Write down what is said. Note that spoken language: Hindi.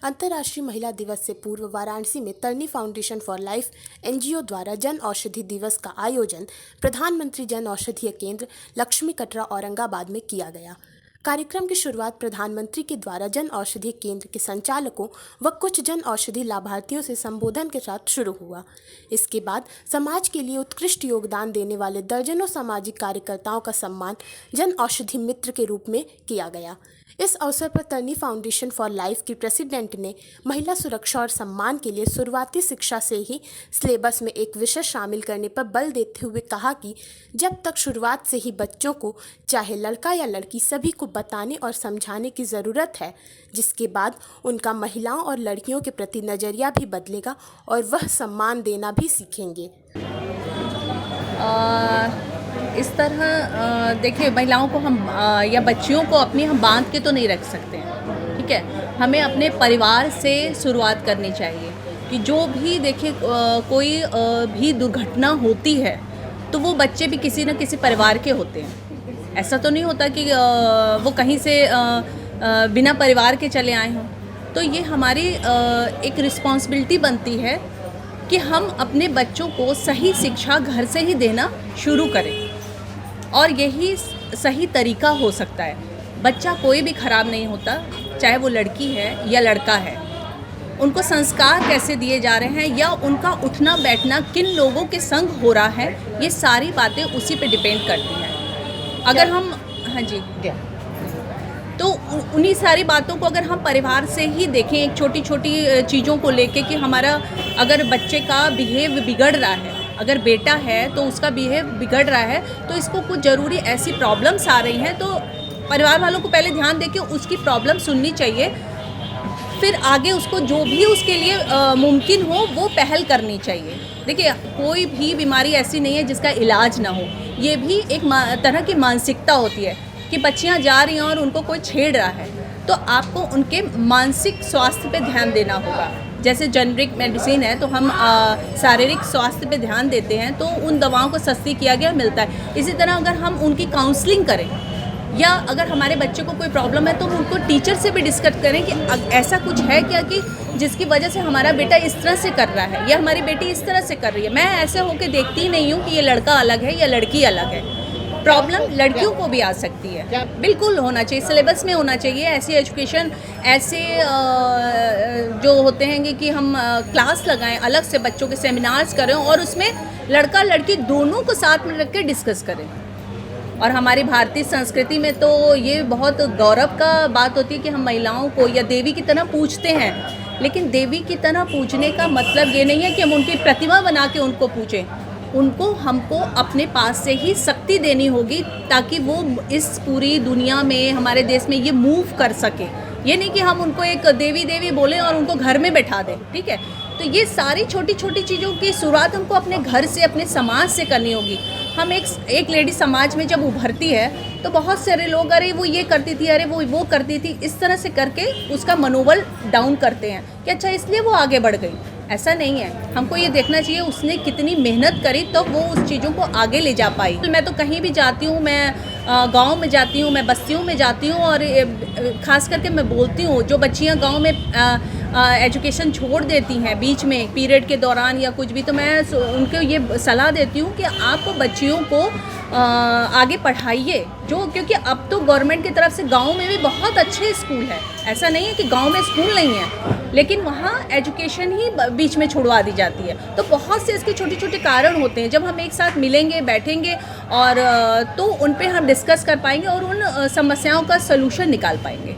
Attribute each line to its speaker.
Speaker 1: अंतर्राष्ट्रीय महिला दिवस से पूर्व वाराणसी में तरनी फाउंडेशन फॉर लाइफ एनजीओ द्वारा जन औषधि दिवस का आयोजन प्रधानमंत्री जन औषधीय केंद्र लक्ष्मी कटरा औरंगाबाद में किया गया। कार्यक्रम की शुरुआत प्रधानमंत्री के द्वारा जन औषधि केंद्र के संचालकों व कुछ जन औषधि लाभार्थियों से संबोधन के साथ शुरू हुआ। इसके बाद समाज के लिए उत्कृष्ट योगदान देने वाले दर्जनों सामाजिक कार्यकर्ताओं का सम्मान जन औषधि मित्र के रूप में किया गया। इस अवसर पर तरनी फाउंडेशन फॉर लाइफ की प्रेसिडेंट ने महिला सुरक्षा और सम्मान के लिए शुरुआती शिक्षा से ही सिलेबस में एक विषय शामिल करने पर बल देते हुए कहा कि जब तक शुरुआत से ही बच्चों को चाहे लड़का या लड़की सभी को बताने और समझाने की ज़रूरत है, जिसके बाद उनका महिलाओं और लड़कियों के प्रति नज़रिया भी बदलेगा और वह सम्मान देना भी सीखेंगे।
Speaker 2: इस तरह देखिए, महिलाओं को हम या बच्चियों को अपनी हम बांध के तो नहीं रख सकते हैं, ठीक है। हमें अपने परिवार से शुरुआत करनी चाहिए कि जो भी देखिए कोई भी दुर्घटना होती है तो वो बच्चे भी किसी न किसी परिवार के होते हैं। ऐसा तो नहीं होता कि वो कहीं से बिना परिवार के चले आए हों। तो ये हमारी एक रिस्पॉन्सिबिलिटी बनती है कि हम अपने बच्चों को सही शिक्षा घर से ही देना शुरू करें, और यही सही तरीका हो सकता है। बच्चा कोई भी ख़राब नहीं होता, चाहे वो लड़की है या लड़का है। उनको संस्कार कैसे दिए जा रहे हैं या उनका उठना बैठना किन लोगों के संग हो रहा है, ये सारी बातें उसी पे डिपेंड करती हैं। अगर हम हाँ जी तो उन्हीं सारी बातों को अगर हम परिवार से ही देखें, एक छोटी छोटी चीज़ों को लेके कि हमारा अगर बच्चे का बिहेव बिगड़ रहा है, अगर बेटा है तो उसका बिहेव बिगड़ रहा है, तो इसको कुछ ज़रूरी ऐसी प्रॉब्लम्स आ रही हैं, तो परिवार वालों को पहले ध्यान दे के उसकी प्रॉब्लम सुननी चाहिए। फिर आगे उसको जो भी उसके लिए मुमकिन हो वो पहल करनी चाहिए। देखिए, कोई भी बीमारी ऐसी नहीं है जिसका इलाज ना हो। ये भी एक तरह की मानसिकता होती है कि बच्चियां जा रही हैं और उनको कोई छेड़ रहा है, तो आपको उनके मानसिक स्वास्थ्य पे ध्यान देना होगा। जैसे जेनरिक मेडिसिन है तो हम शारीरिक स्वास्थ्य पे ध्यान देते हैं, तो उन दवाओं को सस्ती किया गया मिलता है। इसी तरह अगर हम उनकी काउंसलिंग करें या अगर हमारे बच्चे को कोई प्रॉब्लम है तो हम उनको टीचर से भी डिस्कस करें कि ऐसा कुछ है क्या कि जिसकी वजह से हमारा बेटा इस तरह से कर रहा है या हमारी बेटी इस तरह से कर रही है। मैं ऐसे होकर देखती नहीं हूँ कि ये लड़का अलग है या लड़की अलग है। प्रॉब्लम लड़कियों को भी आ सकती है, बिल्कुल होना चाहिए, सिलेबस में होना चाहिए। ऐसी एजुकेशन, ऐसे जो होते हैं कि हम क्लास लगाएं, अलग से बच्चों के सेमिनार्स करें और उसमें लड़का लड़की दोनों को साथ में रख के डिस्कस करें। और हमारी भारतीय संस्कृति में तो ये बहुत गौरव का बात होती है कि हम महिलाओं को या देवी की तरह पूजते हैं, लेकिन देवी की तरह पूजने का मतलब ये नहीं है कि हम उनकी प्रतिमा बना के उनको पूजें। उनको हमको अपने पास से ही शक्ति देनी होगी ताकि वो इस पूरी दुनिया में, हमारे देश में ये मूव कर सके। ये नहीं कि हम उनको एक देवी देवी बोलें और उनको घर में बैठा दें, ठीक है। तो ये सारी छोटी छोटी चीज़ों की शुरुआत हमको अपने घर से, अपने समाज से करनी होगी। हम एक लेडी समाज में जब उभरती है तो बहुत सारे लोग अरे वो ये करती थी, अरे वो करती थी, इस तरह से करके उसका मनोबल डाउन करते हैं कि अच्छा इसलिए वो आगे बढ़ गई। ऐसा नहीं है, हमको ये देखना चाहिए उसने कितनी मेहनत करी तो वो उस चीज़ों को आगे ले जा पाई। मैं तो कहीं भी जाती हूँ, मैं गांव में जाती हूँ, मैं बस्तियों में जाती हूँ और ख़ास करके मैं बोलती हूँ जो बच्चियाँ गांव में एजुकेशन छोड़ देती हैं बीच में पीरियड के दौरान या कुछ भी, तो मैं उनको ये सलाह देती हूँ कि आप बच्चियों को आगे पढ़ाइए, क्योंकि अब तो गवर्नमेंट की तरफ से गांव में भी बहुत अच्छे स्कूल है। ऐसा नहीं है कि गांव में स्कूल नहीं है, लेकिन वहाँ एजुकेशन ही बीच में छुड़वा दी जाती है। तो बहुत से इसके छोटे छोटे कारण होते हैं। जब हम एक साथ मिलेंगे, बैठेंगे और तो उन पे हम डिस्कस कर पाएंगे और उन समस्याओं का सलूशन निकाल पाएंगे।